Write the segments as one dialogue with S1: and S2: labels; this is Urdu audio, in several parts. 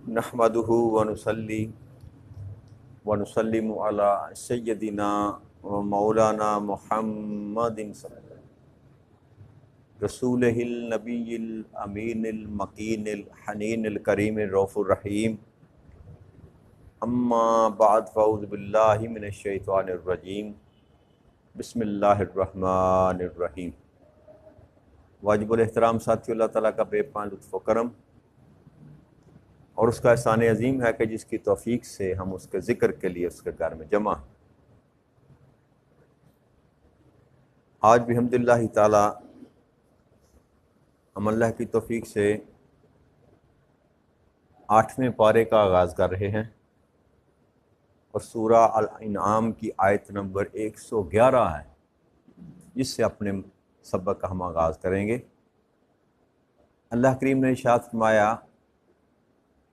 S1: نحمدہ ونصلی ونسلم علی سیدنا و مولانا محمد رسولہ النبی الامین المکین الحنین الکریم الرؤوف الرحیم اما بعد فاعوذ باللہ من الشیطان الرجیم بسم اللہ الرحمن الرحیم۔ واجب الاحترام ساتھی، اللہ تعالیٰ کا بے پناہ لطف و کرم اور اس کا احسان عظیم ہے کہ جس کی توفیق سے ہم اس کے ذکر کے لیے اس کے گھر میں جمع ہیں۔ آج بھی الحمدللہ تعالیٰ ہم اللہ کی توفیق سے 8ویں پارے کا آغاز کر رہے ہیں اور سورہ الانعام کی آیت نمبر 111 ہے، جس سے اپنے سبق کا ہم آغاز کریں گے۔ اللہ کریم نے ارشاد فرمایا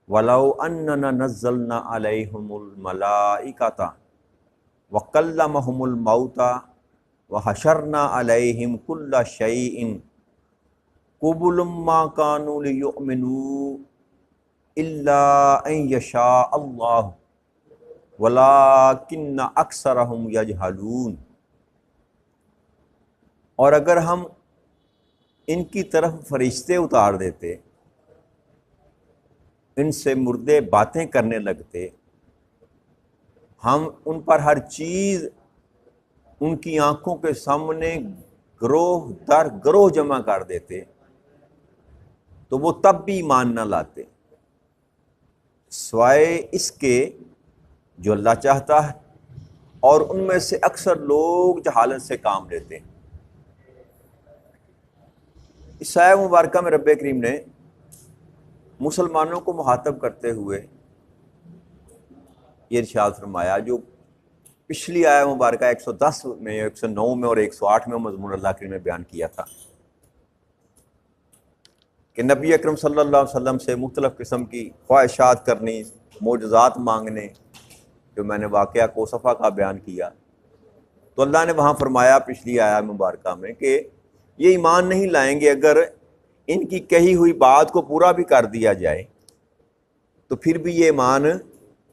S1: وَلَوْ أَنَّنَا نَزَّلْنَا عَلَيْهِمُ الْمَلَائِكَةَ وَكَلَّمَهُمُ الْمَوْتَى وَحَشَرْنَا عَلَيْهِمْ كُلَّ شَيْءٍ قُبُلٌ مَّا كَانُوا لِيُؤْمِنُوا إِلَّا أَن يَشَاءَ اللَّهُ وَلَٰكِنَّ أَكْثَرَهُمْ يَجْهَلُونَ۔ اور اگر ہم ان کی طرف فرشتے اتار دیتے، ان سے مردے باتیں کرنے لگتے، ہم ان پر ہر چیز ان کی آنکھوں کے سامنے گروہ در گروہ جمع کر دیتے تو وہ تب بھی ایمان نہ لاتے، سوائے اس کے جو اللہ چاہتا ہے، اور ان میں سے اکثر لوگ جہالت سے کام لیتے ہیں۔ اس آیہ مبارکہ میں رب کریم نے مسلمانوں کو مخاطب کرتے ہوئے یہ ارشاد فرمایا، جو پچھلی آیہ مبارکہ 110 میں، 109 میں اور 108 میں مضمون اللہ کریم نے بیان کیا تھا کہ نبی اکرم صلی اللہ علیہ وسلم سے مختلف قسم کی خواہشات کرنی، معجزات مانگنے، جو میں نے واقعہ کو صفحہ کا بیان کیا، تو اللہ نے وہاں فرمایا پچھلی آیہ مبارکہ میں کہ یہ ایمان نہیں لائیں گے اگر ان کی کہی ہوئی بات کو پورا بھی کر دیا جائے، تو پھر بھی یہ ایمان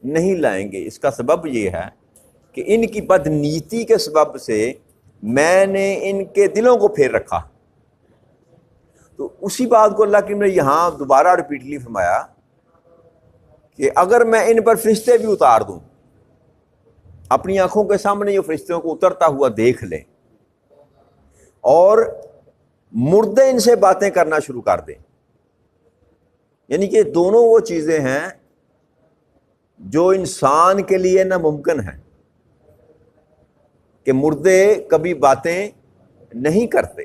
S1: نہیں لائیں گے۔ اس کا سبب یہ ہے کہ ان کی بدنیتی کے سبب سے میں نے ان کے دلوں کو پھیر رکھا۔ تو اسی بات کو اللہ نے یہاں دوبارہ ریپیٹلی فرمایا کہ اگر میں ان پر فرشتے بھی اتار دوں، اپنی آنکھوں کے سامنے یہ فرشتوں کو اترتا ہوا دیکھ لیں، اور مردے ان سے باتیں کرنا شروع کر دیں، یعنی کہ دونوں وہ چیزیں ہیں جو انسان کے لیے ناممکن ہیں، کہ مردے کبھی باتیں نہیں کرتے،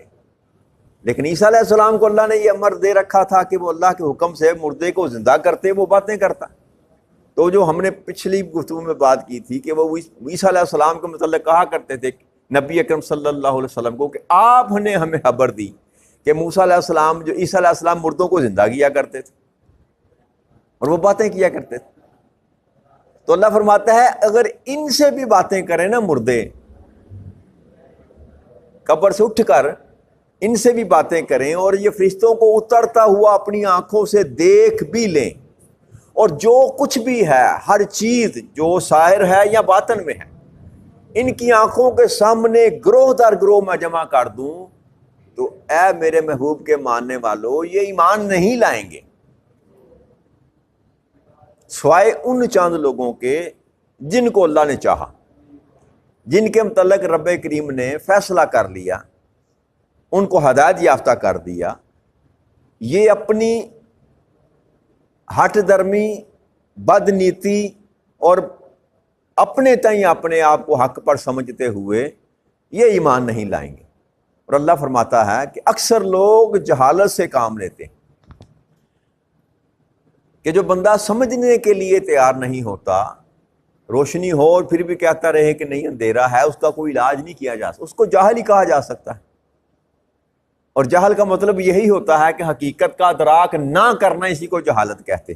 S1: لیکن عیسیٰ علیہ السلام کو اللہ نے یہ امر دے رکھا تھا کہ وہ اللہ کے حکم سے مردے کو زندہ کرتے، وہ باتیں کرتا۔ تو جو ہم نے پچھلی گفتگو میں بات کی تھی کہ وہ عیسیٰ علیہ السلام کے متعلق کہا کرتے تھے نبی اکرم صلی اللہ علیہ وسلم کو کہ آپ نے ہمیں خبر دی کہ موسیٰ علیہ السلام، جو عیسیٰ علیہ السلام مردوں کو زندہ کیا کرتے تھے اور وہ باتیں کیا کرتے تھے۔ تو اللہ فرماتا ہے اگر ان سے بھی باتیں کریں نا مردے، قبر سے اٹھ کر ان سے بھی باتیں کریں اور یہ فرشتوں کو اترتا ہوا اپنی آنکھوں سے دیکھ بھی لیں، اور جو کچھ بھی ہے، ہر چیز جو ظاہر ہے یا باطن میں ہے، ان کی آنکھوں کے سامنے گروہ در گروہ میں جمع کر دوں، تو اے میرے محبوب کے ماننے والوں، یہ ایمان نہیں لائیں گے سوائے ان چند لوگوں کے جن کو اللہ نے چاہا، جن کے متعلق رب کریم نے فیصلہ کر لیا، ان کو ہدایت یافتہ کر دیا۔ یہ اپنی ہٹ درمی، بد نیتی اور اپنے تئیں اپنے آپ کو حق پر سمجھتے ہوئے یہ ایمان نہیں لائیں گے۔ اور اللہ فرماتا ہے کہ اکثر لوگ جہالت سے کام لیتے ہیں، کہ جو بندہ سمجھنے کے لیے تیار نہیں ہوتا، روشنی ہو اور پھر بھی کہتا رہے کہ نہیں اندھیرا ہے، اس کا کوئی علاج نہیں کیا جا سکتا، اس کو جاہل ہی کہا جا سکتا ہے۔ اور جہل کا مطلب یہی ہوتا ہے کہ حقیقت کا ادراک نہ کرنا، اسی کو جہالت کہتے۔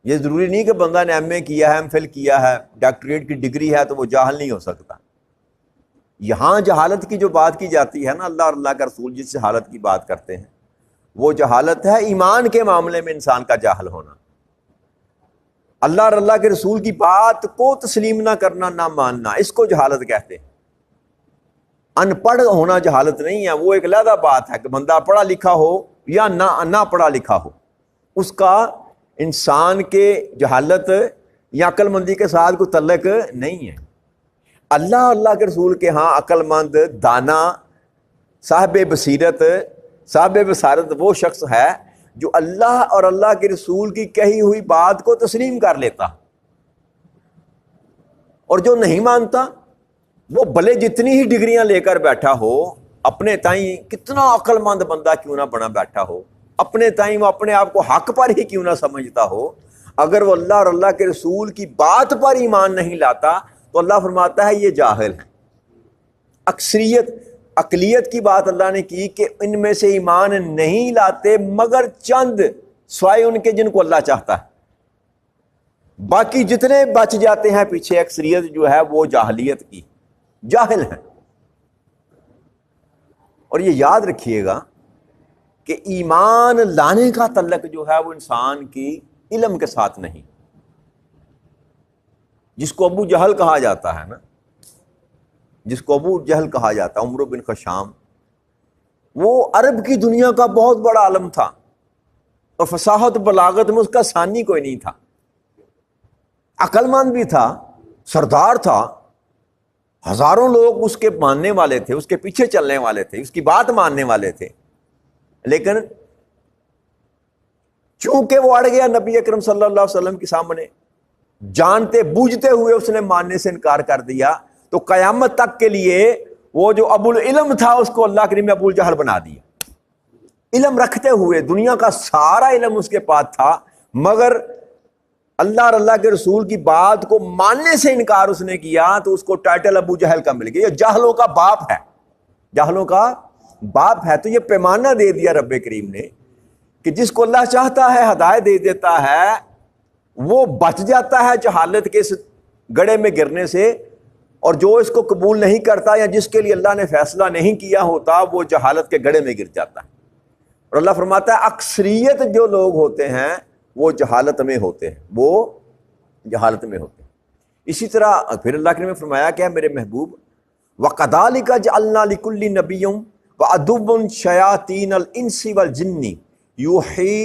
S1: یہ ضروری نہیں کہ بندہ نے ایم اے کیا ہے، ایم فل کیا ہے، ڈاکٹریٹ کی ڈگری ہے تو وہ جاہل نہیں ہو سکتا۔ یہاں جہالت کی جو بات کی جاتی ہے نا، اللہ اور اللہ کا رسول جس حالت کی بات کرتے ہیں، وہ جہالت ہے ایمان کے معاملے میں انسان کا جاہل ہونا، اللہ اور اللہ کے رسول کی بات کو تسلیم نہ کرنا، نہ ماننا، اس کو جہالت کہتے ہیں۔ ان پڑھ ہونا جہالت نہیں ہے، وہ ایک علیحدہ بات ہے کہ بندہ پڑھا لکھا ہو یا نہ پڑھا لکھا ہو، اس کا انسان کے جہالت یا عقل مندی کے ساتھ کوئی تعلق نہیں ہے۔ اللہ اللہ کے رسول کے ہاں عقل مند، دانا، صاحب بصیرت، صاحب بصارت وہ شخص ہے جو اللہ اور اللہ کے رسول کی کہی ہوئی بات کو تسلیم کر لیتا، اور جو نہیں مانتا وہ بھلے جتنی ہی ڈگریاں لے کر بیٹھا ہو، اپنے تائیں کتنا عقل مند بندہ کیوں نہ بنا بیٹھا ہو، اپنے تائیں وہ اپنے آپ کو حق پر ہی کیوں نہ سمجھتا ہو، اگر وہ اللہ اور اللہ کے رسول کی بات پر ایمان نہیں لاتا تو اللہ فرماتا ہے یہ جاہل ہے۔ اقلیت کی بات اللہ نے کی کہ ان میں سے ایمان نہیں لاتے مگر چند، سوائے ان کے جن کو اللہ چاہتا ہے، باقی جتنے بچ جاتے ہیں پیچھے، اکثریت جو ہے وہ جاہلیت کی، جاہل ہیں۔ اور یہ یاد رکھیے گا کہ ایمان لانے کا تعلق جو ہے وہ انسان کی علم کے ساتھ نہیں، جس کو ابو جہل کہا جاتا ہے نا، جس کو ابو جہل کہا جاتا ہے، عمرو بن خشام، وہ عرب کی دنیا کا بہت بڑا عالم تھا، اور فصاحت بلاغت میں اس کا ثانی کوئی نہیں تھا، عقل مند بھی تھا، سردار تھا، ہزاروں لوگ اس کے ماننے والے تھے، اس کے پیچھے چلنے والے تھے، اس کی بات ماننے والے تھے، لیکن چونکہ وہ اڑ گیا نبی اکرم صلی اللہ علیہ وسلم کے سامنے، جانتے بوجھتے ہوئے اس نے ماننے سے انکار کر دیا، تو قیامت تک کے لیے وہ جو ابو العلم تھا اس کو اللہ کریم نے ابو الجہل بنا دیا۔ علم رکھتے ہوئے، دنیا کا سارا علم اس کے پاس تھا، مگر اللہ اور اللہ کے رسول کی بات کو ماننے سے انکار اس نے کیا، تو اس کو ٹائٹل ابو جہل کا مل گیا، یہ جاہلوں کا باپ ہے، جاہلوں کا باپ ہے۔ تو یہ پیمانہ دے دیا رب کریم نے کہ جس کو اللہ چاہتا ہے ہدایت دے دیتا ہے، وہ بچ جاتا ہے جہالت کے اس گڑھے میں گرنے سے، اور جو اس کو قبول نہیں کرتا یا جس کے لیے اللہ نے فیصلہ نہیں کیا ہوتا وہ جہالت کے گڑھے میں گر جاتا ہے۔ اور اللہ فرماتا ہے اکثریت جو لوگ ہوتے ہیں وہ جہالت میں ہوتے ہیں، وہ جہالت میں ہوتے ہیں۔ اسی طرح پھر اللہ نے فرمایا کہ میرے محبوب وَقَذَلِكَ جَعَلْنَا لِكُلِّ نَبِيٍّ وَعَدُوًّا شَيَاطِينَ الْإِنسِ وَالْجِنِّ يُوحِي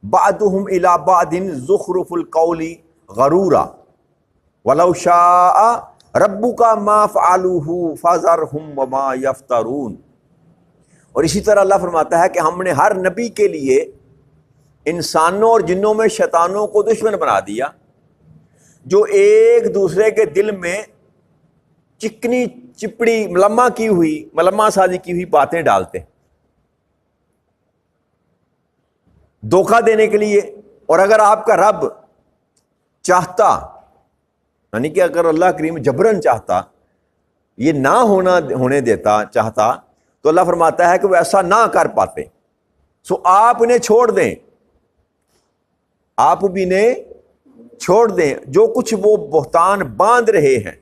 S1: بَعْضُهُمْ إِلَىٰ بَعْضٍ زُخْرُفَ الْقَوْلِ غَرُورًا وَلَوْ شَاءَ رَبُّكَ مَا فَعَلُوهُ فَذَرْهُمْ وَمَا يَفْتَرُونَ۔ اور اسی طرح اللہ فرماتا ہے کہ ہم نے ہر نبی کے لیے انسانوں اور جنوں میں شیطانوں کو دشمن بنا دیا، جو ایک دوسرے کے دل میں چکنی چپڑی ملمہ سازی کی ہوئی باتیں ڈالتے، دھوکہ دینے کے لیے۔ اور اگر آپ کا رب چاہتا، یعنی کہ اگر اللہ کریم جبرن چاہتا، یہ نہ ہونے دیتا چاہتا، تو اللہ فرماتا ہے کہ وہ ایسا نہ کر پاتے، سو آپ انہیں چھوڑ دیں، آپ بھی انہیں چھوڑ دیں جو کچھ وہ بہتان باندھ رہے ہیں۔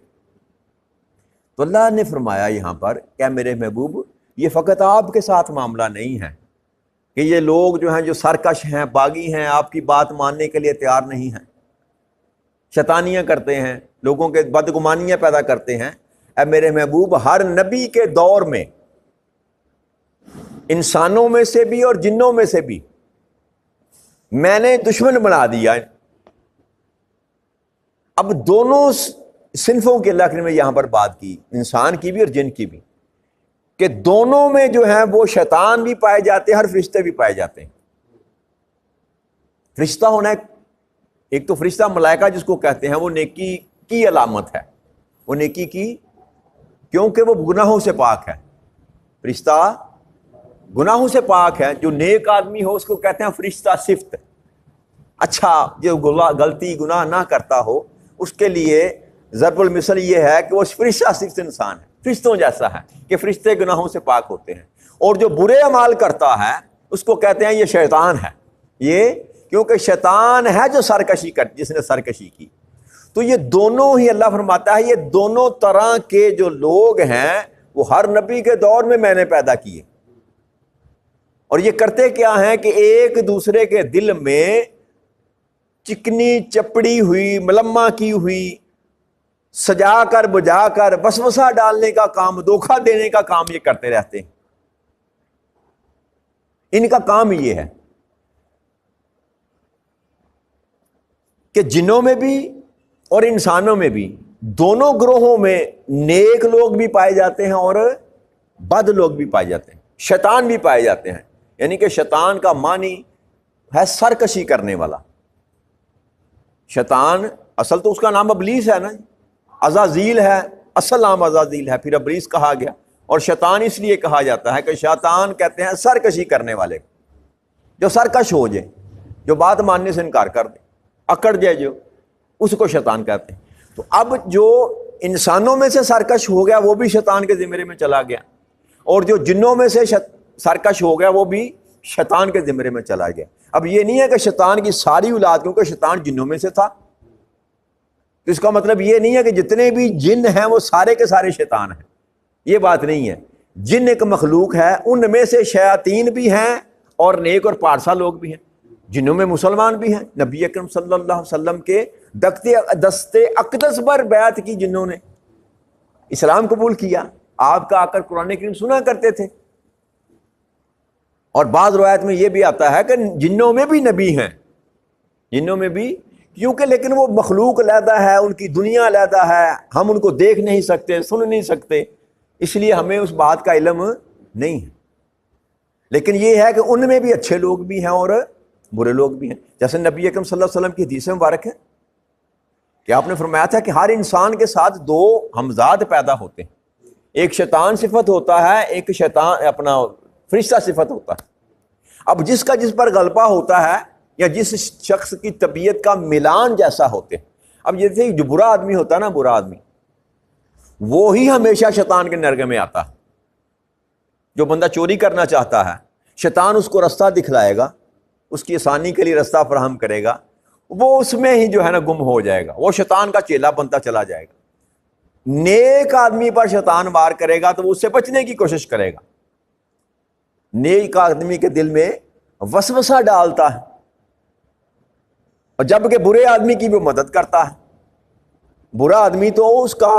S1: تو اللہ نے فرمایا یہاں پر کہ میرے محبوب یہ فقط آپ کے ساتھ معاملہ نہیں ہے کہ یہ لوگ جو ہیں جو سرکش ہیں، باغی ہیں، آپ کی بات ماننے کے لیے تیار نہیں ہیں، شیطانیاں کرتے ہیں، لوگوں کے بدگمانیاں پیدا کرتے ہیں۔ اے میرے محبوب ہر نبی کے دور میں انسانوں میں سے بھی اور جنوں میں سے بھی میں نے دشمن بنا دیا۔ اب دونوں صنفوں کے اللہ نے یہاں پر بات کی، انسان کی بھی اور جن کی بھی، کہ دونوں میں جو ہیں وہ شیطان بھی پائے جاتے ہیں، ہر فرشتے بھی پائے جاتے ہیں۔ فرشتہ ہونا ایک تو فرشتہ ملائکہ جس کو کہتے ہیں وہ نیکی کی علامت ہے، وہ نیکی کی، کیونکہ وہ گناہوں سے پاک ہے۔ فرشتہ گناہوں سے پاک ہے، جو نیک آدمی ہو اس کو کہتے ہیں فرشتہ صفت۔ اچھا جو غلطی گناہ نہ کرتا ہو اس کے لیے ضرب المثل یہ ہے کہ وہ فرشتہ صفت انسان ہے، فرشتوں جیسا ہے کہ فرشتے گناہوں سے پاک ہوتے ہیں۔ اور جو برے اعمال کرتا ہے اس کو کہتے ہیں یہ شیطان ہے، یہ کیونکہ شیطان ہے جو سرکشی جس نے سرکشی کی۔ تو یہ دونوں ہی اللہ فرماتا ہے یہ دونوں طرح کے جو لوگ ہیں وہ ہر نبی کے دور میں نے پیدا کیے، اور یہ کرتے کیا ہیں کہ ایک دوسرے کے دل میں چکنی چپڑی ہوئی ملما کی ہوئی سجا کر بجا کر وسوسہ ڈالنے کا کام، دھوکہ دینے کا کام یہ کرتے رہتے ہیں. ان کا کام یہ ہے کہ جنوں میں بھی اور انسانوں میں بھی دونوں گروہوں میں نیک لوگ بھی پائے جاتے ہیں اور بد لوگ بھی پائے جاتے ہیں، شیطان بھی پائے جاتے ہیں. یعنی کہ شیطان کا معنی ہے سرکشی کرنے والا. شیطان اصل تو اس کا نام ابلیس ہے نا، عزازیل ہے، اصل نام عزازیل ہے، پھر ابلیس کہا گیا. اور شیطان اس لیے کہا جاتا ہے کہ شیطان کہتے ہیں سرکشی کرنے والے، جو سرکش ہو جائے، جو بات ماننے سے انکار کر دے، اکڑ جائے، جو اس کو شیطان کہتے ہیں. تو اب جو انسانوں میں سے سرکش ہو گیا وہ بھی شیطان کے زمرے میں چلا گیا، اور جو جنوں میں سے سرکش ہو گیا وہ بھی شیطان کے زمرے میں چلا گیا. اب یہ نہیں ہے کہ شیطان کی ساری اولاد، کیونکہ شیطان جنوں میں سے تھا، تو اس کا مطلب یہ نہیں ہے کہ جتنے بھی جن ہیں وہ سارے کے سارے شیطان ہیں. یہ بات نہیں ہے. جن ایک مخلوق ہے، ان میں سے شیاطین بھی ہیں اور نیک اور پارسا لوگ بھی ہیں. جنوں میں مسلمان بھی ہیں. نبی اکرم صلی اللہ علیہ وسلم کے دستے اقدس پر بیعت کی جنوں نے، اسلام قبول کیا، آپ کا آ کر قرآن کریم سنا کرتے تھے. اور بعض روایت میں یہ بھی آتا ہے کہ جنوں میں بھی نبی ہیں، جنوں میں بھی، کیونکہ لیکن وہ مخلوق علیحدہ ہے، ان کی دنیا علیحدہ ہے، ہم ان کو دیکھ نہیں سکتے، سن نہیں سکتے، اس لیے ہمیں اس بات کا علم نہیں ہے. لیکن یہ ہے کہ ان میں بھی اچھے لوگ بھی ہیں اور برے لوگ بھی ہیں. جیسے نبی اکرم صلی اللہ علیہ وسلم کی حدیث مبارک ہے کہ آپ نے فرمایا تھا کہ ہر انسان کے ساتھ دو ہمزاد پیدا ہوتے ہیں، ایک شیطان صفت ہوتا ہے، ایک شیطان اپنا فرشتہ صفت ہوتا ہے. اب جس کا جس پر غلبہ ہوتا ہے یا جس شخص کی طبیعت کا ملان جیسا ہوتے ہیں. اب جیسے جو برا آدمی ہوتا ہے نا، برا آدمی وہی ہمیشہ شیطان کے نرغے میں آتا ہے. جو بندہ چوری کرنا چاہتا ہے، شیطان اس کو رستہ دکھلائے گا، اس کی آسانی کے لیے رستہ فراہم کرے گا، وہ اس میں ہی جو ہے نا گم ہو جائے گا، وہ شیطان کا چیلا بنتا چلا جائے گا. نیک آدمی پر شیطان وار کرے گا تو وہ اس سے بچنے کی کوشش کرے گا. نیک آدمی کے دل میں وسوسہ ڈالتا ہے، اور جبکہ برے آدمی کی بھی مدد کرتا ہے. برا آدمی تو اس کا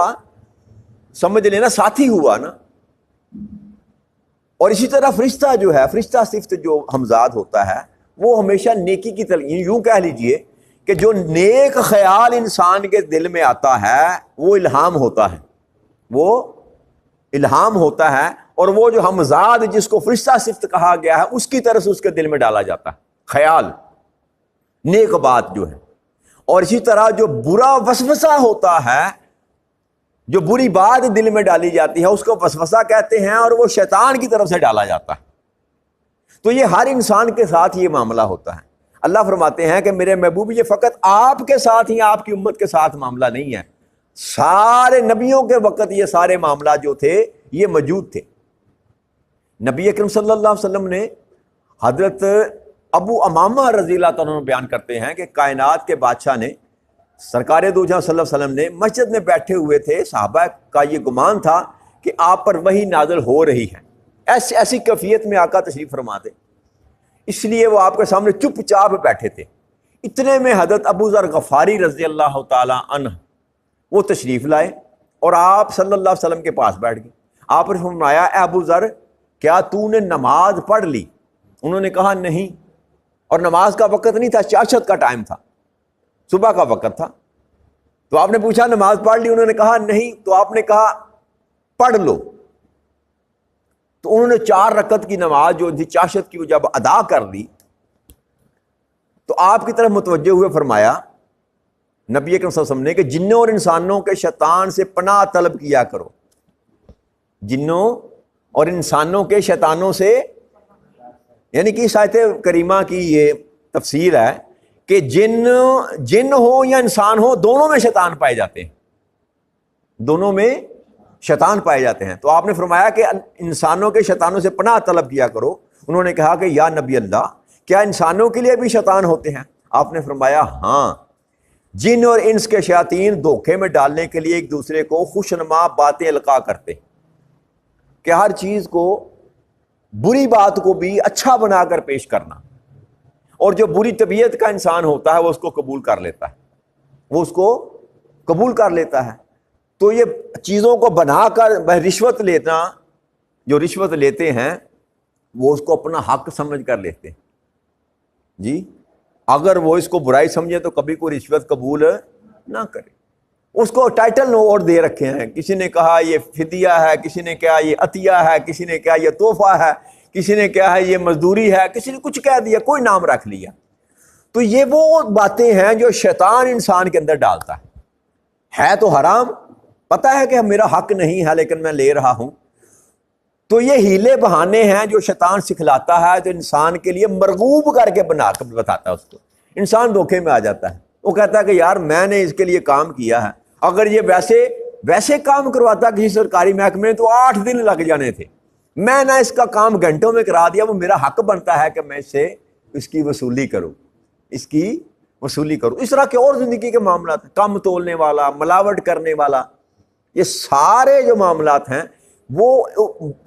S1: سمجھ لینا ساتھی ہوا نا. اور اسی طرح فرشتہ جو ہے، فرشتہ صفت جو ہمزاد ہوتا ہے، وہ ہمیشہ نیکی کی طرف، یوں کہہ لیجئے کہ جو نیک خیال انسان کے دل میں آتا ہے وہ الہام ہوتا ہے، وہ الہام ہوتا ہے. اور وہ جو ہمزاد جس کو فرشتہ صفت کہا گیا ہے، اس کی طرف سے اس کے دل میں ڈالا جاتا ہے خیال، نیک بات جو ہے. اور اسی طرح جو برا وسوسہ ہوتا ہے، جو بری بات دل میں ڈالی جاتی ہے، اس کو وسوسہ کہتے ہیں، اور وہ شیطان کی طرف سے ڈالا جاتا ہے. تو یہ ہر انسان کے ساتھ یہ معاملہ ہوتا ہے. اللہ فرماتے ہیں کہ میرے محبوب یہ فقط آپ کے ساتھ ہی، آپ کی امت کے ساتھ معاملہ نہیں ہے، سارے نبیوں کے وقت یہ سارے معاملات جو تھے یہ موجود تھے. نبی اکرم صلی اللہ علیہ وسلم نے، حضرت ابو امامہ رضی اللہ تعالیٰ عنہ بیان کرتے ہیں کہ کائنات کے بادشاہ نے، سرکار دو جہاں صلی اللہ علیہ وسلم نے مسجد میں بیٹھے ہوئے تھے، صحابہ کا یہ گمان تھا کہ آپ پر وحی نازل ہو رہی ہے. ایسی کیفیت میں آقا تشریف فرما دے، اس لیے وہ آپ کے سامنے چپ چاپ بیٹھے تھے. اتنے میں حضرت ابو ذر غفاری رضی اللہ تعالیٰ عنہ وہ تشریف لائے اور آپ صلی اللہ علیہ وسلم کے پاس بیٹھ گئے. آپ نے فرمایا اے ابو ذر، کیا تو نے نماز پڑھ لی؟ انہوں نے کہا نہیں. اور نماز کا وقت نہیں تھا، چاشت کا ٹائم تھا، صبح کا وقت تھا. تو آپ نے پوچھا نماز پڑھ لی؟ انہوں نے کہا نہیں. تو آپ نے کہا پڑھ لو. تو انہوں نے 4 رکعت کی نماز جو تھی چاشت کی، وہ جب ادا کر لی تو آپ کی طرف متوجہ ہوئے فرمایا نبی اکرم صلی اللہ علیہ وسلم نے کہ جنوں اور انسانوں کے شیطان سے پناہ طلب کیا کرو. جنوں اور انسانوں کے شیطانوں سے، یعنی کہ اس آیت کریمہ کی یہ تفسیر ہے کہ جن ہو یا انسان ہو، دونوں میں شیطان پائے جاتے ہیں، دونوں میں شیطان پائے جاتے ہیں. تو آپ نے فرمایا کہ انسانوں کے شیطانوں سے پناہ طلب کیا کرو. انہوں نے کہا کہ یا نبی اللہ، کیا انسانوں کے لیے بھی شیطان ہوتے ہیں؟ آپ نے فرمایا ہاں، جن اور انس کے شیاطین دھوکے میں ڈالنے کے لیے ایک دوسرے کو خوشنما باتیں القا کرتے، کہ ہر چیز کو، بری بات کو بھی اچھا بنا کر پیش کرنا. اور جو بری طبیعت کا انسان ہوتا ہے وہ اس کو قبول کر لیتا ہے، وہ اس کو قبول کر لیتا ہے۔ تو یہ چیزوں کو بنا کر رشوت لینا، جو رشوت لیتے ہیں وہ اس کو اپنا حق سمجھ کر لیتے ہیں جی۔ اگر وہ اس کو برائی سمجھے تو کبھی کوئی رشوت قبول نہ کرے۔ اس کو ٹائٹل اور دے رکھے ہیں، کسی نے کہا یہ فدیہ ہے، کسی نے کہا یہ عطیہ ہے، کسی نے کہا یہ تحفہ ہے، کسی نے کہا ہے یہ مزدوری ہے، کسی نے کچھ کہہ دیا، کوئی نام رکھ لیا۔ تو یہ وہ باتیں ہیں جو شیطان انسان کے اندر ڈالتا ہے تو حرام، پتہ ہے کہ میرا حق نہیں ہے لیکن میں لے رہا ہوں۔ تو یہ ہیلے بہانے ہیں جو شیطان سکھلاتا ہے، تو انسان کے لیے مرغوب کر کے بنا کر بتاتا ہے اس کو۔ انسان دھوکے میں آ جاتا ہے، وہ کہتا ہے کہ یار میں نے اس کے لیے کام کیا ہے، اگر یہ ویسے کام کرواتا کسی سرکاری محکمے میں تو 8 دن لگ جانے تھے، میں نے اس کا کام گھنٹوں میں کرا دیا، وہ میرا حق بنتا ہے کہ میں اس کی وصولی کروں، اس کی وصولی کروں۔ اس طرح کے اور زندگی کے معاملات ہیں، کم تولنے والا، ملاوٹ کرنے والا، یہ سارے جو معاملات ہیں وہ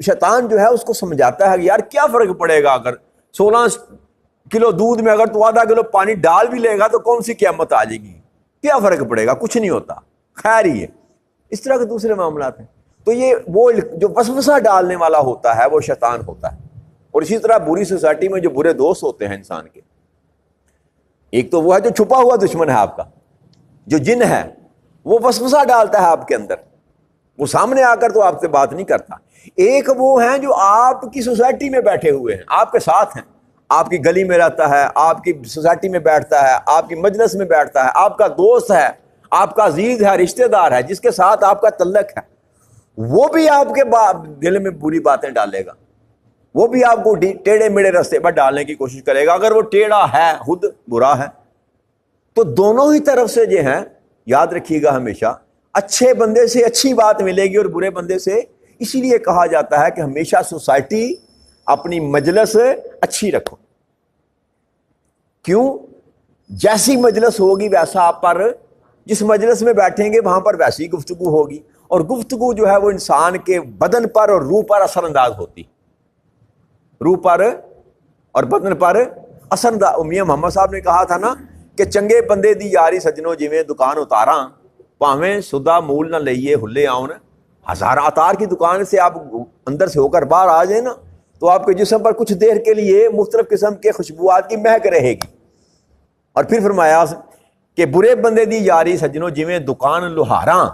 S1: شیطان جو ہے اس کو سمجھاتا ہے کہ یار کیا فرق پڑے گا، اگر 16 کلو دودھ میں اگر تو آدھا کلو پانی ڈال بھی لے گا تو کون سی قیامت آ جائے گی، کیا فرق پڑے گا، کچھ نہیں ہوتا، خیر ہی ہے۔ اس طرح کے دوسرے معاملات ہیں۔ تو یہ وہ جو وسوسہ ڈالنے والا ہوتا ہے وہ شیطان ہوتا ہے۔ اور اسی طرح بری سوسائٹی میں جو برے دوست ہوتے ہیں انسان کے، ایک تو وہ ہے جو چھپا ہوا دشمن ہے آپ کا، جو جن ہے، وہ وسوسہ ڈالتا ہے آپ کے اندر، وہ سامنے آ کر تو آپ سے بات نہیں کرتا۔ ایک وہ ہیں جو آپ کی سوسائٹی میں بیٹھے ہوئے ہیں، آپ کے ساتھ ہیں، آپ کی گلی میں رہتا ہے، آپ کی سوسائٹی میں بیٹھتا ہے، آپ کی مجلس میں بیٹھتا ہے، آپ کا دوست ہے، آپ کا عزیز ہے، رشتہ دار ہے، جس کے ساتھ آپ کا تعلق ہے، وہ بھی آپ کے دل میں بری باتیں ڈالے گا، وہ بھی آپ کو ٹیڑھے میڑھے راستے پر ڈالنے کی کوشش کرے گا۔ اگر وہ ٹیڑھا ہے، خود برا ہے، تو دونوں ہی طرف سے جو ہیں، یاد رکھیے گا ہمیشہ اچھے بندے سے اچھی بات ملے گی اور برے بندے سے۔ اسی لیے کہا جاتا ہے کہ ہمیشہ سوسائٹی، اپنی مجلس اچھی رکھو۔ کیوں؟ جیسی مجلس ہوگی ویسا آپ پر، جس مجلس میں بیٹھیں گے وہاں پر ویسی گفتگو ہوگی، اور گفتگو جو ہے وہ انسان کے بدن پر اور روح پر اثر انداز ہوتی، روح پر اور بدن پر اثر انداز۔ میاں محمد صاحب نے کہا تھا نا کہ چنگے بندے دی یاری سجنوں جویں دکان اتاراں، پاویں سدا مول نہ لئیے ہلے آؤن۔ ہزار اتار کی دکان سے آپ اندر سے ہو کر باہر آ جائیں نا تو آپ کے جسم پر کچھ دیر کے لیے مختلف قسم کے خوشبوات کی مہک رہے گی۔ اور پھر فرمایا کہ برے بندے دی یاری سجنوں جویں دکان لوہاراں،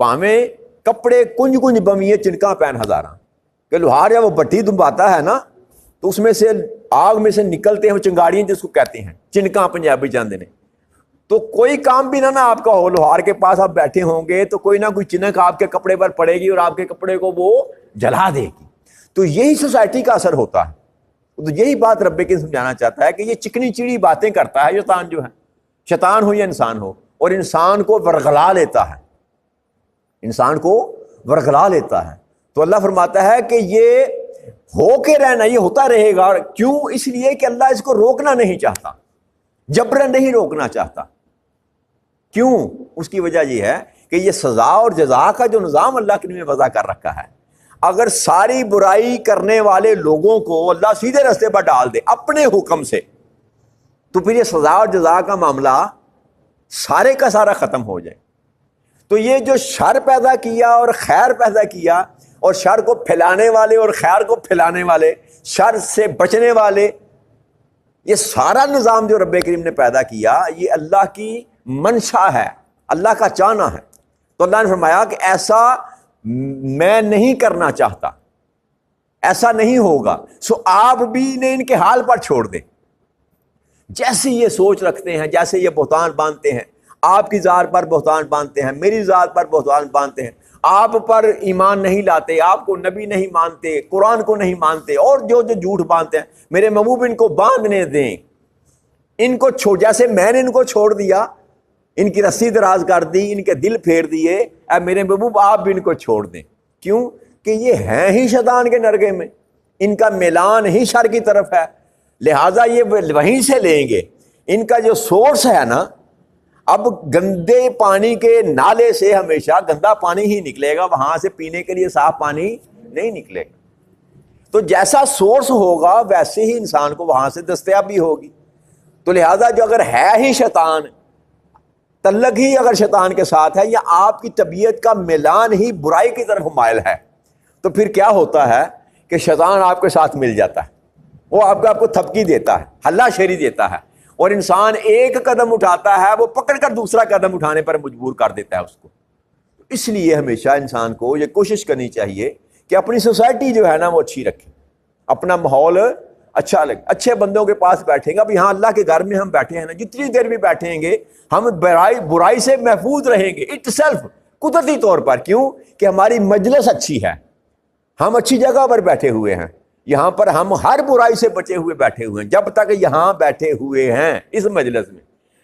S1: پاویں کپڑے کنج کنج بمیے چنکاں پین ہزاراں۔ کہ لوہار یا وہ بٹی دباتا ہے نا تو اس میں سے آگ میں سے نکلتے ہیں وہ چنگاڑیاں جس کو کہتے ہیں، چنکاں پنجابی جاندے نے۔ تو کوئی کام بھی نہ آپ کا ہو، لوہار کے پاس آپ بیٹھے ہوں گے تو کوئی نہ کوئی چنک آپ کے کپڑے پر پڑے گی اور آپ کے کپڑے کو وہ جلا دے گی۔ تو یہی سوسائٹی کا اثر ہوتا ہے۔ تو یہی بات رب کریم سمجھانا چاہتا ہے کہ یہ چکنی چڑی باتیں کرتا ہے شیطان، جو ہے شیطان ہو یا انسان ہو، اور انسان کو ورغلا لیتا ہے، انسان کو ورغلا لیتا ہے۔ تو اللہ فرماتا ہے کہ یہ ہو کے رہنا، یہ ہوتا رہے گا۔ کیوں؟ اس لیے کہ اللہ اس کو روکنا نہیں چاہتا، جبرن نہیں روکنا چاہتا۔ کیوں؟ اس کی وجہ یہ ہے کہ یہ سزا اور جزا کا جو نظام اللہ نے وضع کر رکھا ہے، اگر ساری برائی کرنے والے لوگوں کو اللہ سیدھے راستے پر ڈال دے اپنے حکم سے، تو پھر یہ سزا اور جزا کا معاملہ سارے کا سارا ختم ہو جائے۔ تو یہ جو شر پیدا کیا اور خیر پیدا کیا، اور شر کو پھیلانے والے اور خیر کو پھیلانے والے، شر سے بچنے والے، یہ سارا نظام جو رب کریم نے پیدا کیا یہ اللہ کی منشا ہے، اللہ کا چاہنا ہے۔ تو اللہ نے فرمایا کہ ایسا میں نہیں کرنا چاہتا، ایسا نہیں ہوگا، سو آپ بھی انہیں ان کے حال پر چھوڑ دیں۔ جیسے یہ سوچ رکھتے ہیں، جیسے یہ بہتان باندھتے ہیں، آپ کی ذات پر بہتان باندھتے ہیں، میری ذات پر بہتان باندھتے ہیں، آپ پر ایمان نہیں لاتے، آپ کو نبی نہیں مانتے، قرآن کو نہیں مانتے، اور جو جھوٹ باندھتے ہیں، میرے محبوب ان کو باندھنے دیں، ان کو جیسے میں نے ان کو چھوڑ دیا، ان کی رسی دراز کر دی، ان کے دل پھیر دیے، اے میرے محبوب آپ بھی ان کو چھوڑ دیں۔ کیوں؟ کہ یہ ہیں ہی شیطان کے نرگے میں، ان کا میلان ہی شر کی طرف ہے، لہٰذا یہ وہیں سے لیں گے۔ ان کا جو سورس ہے نا، اب گندے پانی کے نالے سے ہمیشہ گندا پانی ہی نکلے گا، وہاں سے پینے کے لیے صاف پانی نہیں نکلے گا۔ تو جیسا سورس ہوگا ویسے ہی انسان کو وہاں سے دستیابی ہوگی۔ تو لہٰذا جو اگر ہے ہی شیطان، تعلق ہی اگر شیطان کے ساتھ ہے، یا آپ کی طبیعت کا میلان ہی برائی کی طرف مائل ہے، تو پھر کیا ہوتا ہے کہ شیطان آپ کے ساتھ مل جاتا ہے، وہ آپ کو تھپکی دیتا ہے، ہلا شیری دیتا ہے، اور انسان ایک قدم اٹھاتا ہے وہ پکڑ کر دوسرا قدم اٹھانے پر مجبور کر دیتا ہے اس کو۔ اس لیے ہمیشہ انسان کو یہ کوشش کرنی چاہیے کہ اپنی سوسائٹی جو ہے نا وہ اچھی رکھے، اپنا ماحول اچھا لگے، اچھے بندوں کے پاس بیٹھیں گا۔ اب یہاں اللہ کے گھر میں ہم بیٹھے ہیں نا، جتنی دیر بھی بیٹھیں گے ہم برائی سے محفوظ رہیں گے اٹ سیلف، قدرتی طور پر۔ کیوں؟ کہ ہماری مجلس اچھی ہے، ہم اچھی جگہ پر بیٹھے ہوئے ہیں، یہاں پر ہم ہر برائی سے بچے ہوئے بیٹھے ہوئے ہیں جب تک یہاں بیٹھے ہوئے ہیں اس مجلس میں۔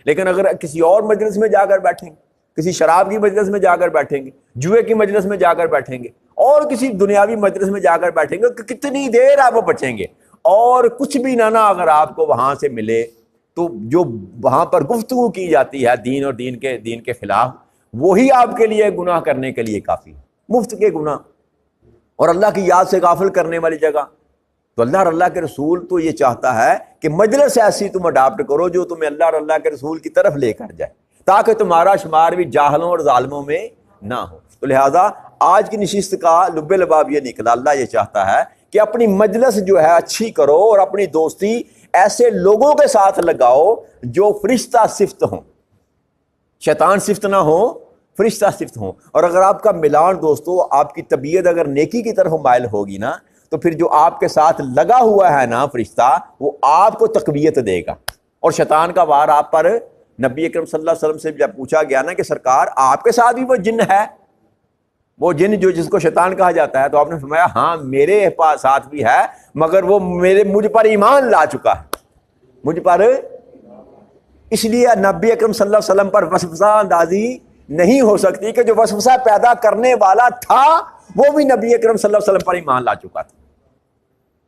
S1: لیکن اگر کسی اور مجلس میں جا کر بیٹھیں گے، کسی شراب کی مجلس میں جا کر بیٹھیں گے، جوئے کی مجلس میں جا کر بیٹھیں گے، اور کسی دنیاوی مجلس میں جا کر بیٹھیں گے، کہ کتنی دیر آپ بچیں گے؟ اور کچھ بھی نہ اگر آپ کو وہاں سے ملے تو جو وہاں پر گفتگو کی جاتی ہے دین اور دین کے خلاف، وہی آپ کے لیے گناہ کرنے کے لیے کافی، مفت کے گناہ اور اللہ کی یاد سے غافل کرنے والی جگہ۔ تو اللہ اور اللہ کے رسول تو یہ چاہتا ہے کہ مجلس ایسی تم اڈاپٹ کرو جو تمہیں اللہ اور اللہ کے رسول کی طرف لے کر جائے، تاکہ تمہارا شمار بھی جاہلوں اور ظالموں میں نہ ہو۔ تو لہٰذا آج کی نشست کا لب لباب یہ نکلا، اللہ یہ چاہتا ہے کہ اپنی مجلس جو ہے اچھی کرو، اور اپنی دوستی ایسے لوگوں کے ساتھ لگاؤ جو فرشتہ صفت ہوں، شیطان صفت نہ ہو، فرشتہ صفت ہوں۔ اور اگر آپ کا ملان دوستو، آپ کی طبیعت اگر نیکی کی طرف مائل ہوگی نا، تو پھر جو آپ کے ساتھ لگا ہوا ہے نا فرشتہ، وہ آپ کو تقویت دے گا۔ اور شیطان کا وار آپ پر، نبی اکرم صلی اللہ علیہ وسلم سے جب پوچھا گیا نا کہ سرکار آپ کے ساتھ بھی وہ جن ہے، وہ جن جو جس کو شیطان کہا جاتا ہے، تو آپ نے فرمایا ہاں میرے ساتھ بھی ہے، مگر وہ مجھ پر ایمان لا چکا ہے، مجھ پر۔ اس لیے نبی اکرم صلی اللہ علیہ وسلم پر وسوسہ اندازی نہیں ہو سکتی کہ جو وسوسہ پیدا کرنے والا تھا وہ بھی نبی اکرم صلی اللہ علیہ وسلم پر ایمان لا چکا تھا۔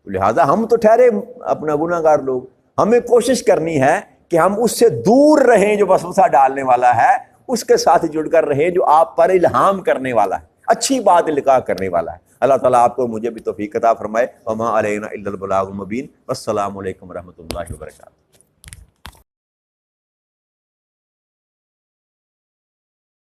S1: لہٰذا ہم تو ٹھہرے اپنا گناہ گار لوگ، ہمیں کوشش کرنی ہے کہ ہم اس سے دور رہیں جو وسوسہ ڈالنے والا ہے، اس کے ساتھ جڑ کر رہیں جو آپ پر الہام کرنے والا ہے، اچھی بات لکھا کرنے والا ہے۔ اللہ تعالیٰ آپ کو مجھے بھی توفیق عطا فرمائے۔ وما علینا الا البلاغ المبین۔ والسلام علیکم ورحمۃ اللہ وبرکاتہ۔